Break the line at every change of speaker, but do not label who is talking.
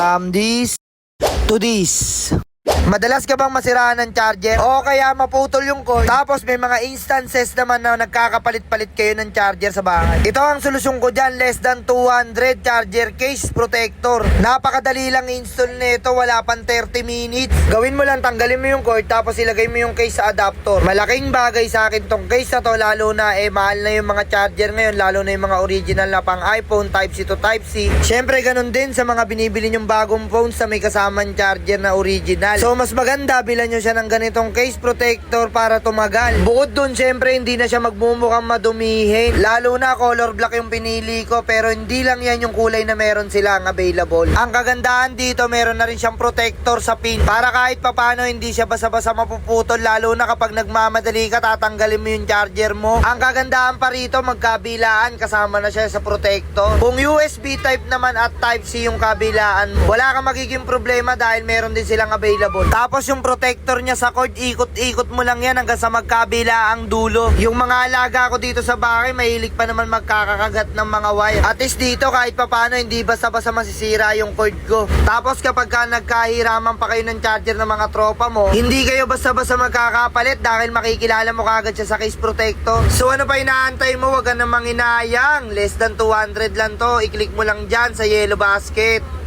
From this to this. Madalas ka bang masiraan ng charger o kaya maputol yung cord tapos may mga instances naman na nagkakapalit-palit kayo ng charger sa bahay? Ito ang solusyon ko dyan, less than 200 charger case protector. Napakadali lang install nito, wala pang 30 minutes. Gawin mo lang, tanggalin mo yung cord tapos ilagay mo yung case sa adapter. Malaking bagay sa akin tong case na to, lalo na mahal na yung mga charger ngayon, lalo na yung mga original na pang iPhone Type-C to Type-C. Syempre ganun din sa mga binibili nyong bagong phones na may kasamang charger na original. So mas maganda bilan nyo siya ng ganitong case protector para tumagal. Bukod dun, syempre hindi na siya magmumukhang madumihin. Lalo na color black yung pinili ko, pero hindi lang yan yung kulay na meron silang available. Ang kagandahan dito, meron na rin siyang protector sa pin para kahit papano hindi siya basa-basa mapuputol, lalo na kapag nagmamadali ka tatanggalin mo yung charger mo. Ang kagandahan pa rito, magkabilaan kasama na siya sa protector. Kung USB type naman at Type-C yung kabilaan mo, wala kang magiging problema dahil meron din silang available. Tapos yung protector niya sa cord, ikot-ikot mo lang yan hanggang sa magkabila ang dulo. Yung mga alaga ko dito sa bahay, mahilig pa naman magkakagat ng mga wire. At least dito kahit papano hindi basta-basta masisira yung cord ko. Tapos kapag ka nagkahiraman pa kayo ng charger ng mga tropa mo, hindi kayo basta-basta magkakapalit dahil makikilala mo kagad siya sa case protector. So ano pa inaantay mo? Wag ka namang inayang. Less than 200 lang to. I-click mo lang dyan sa yellow basket.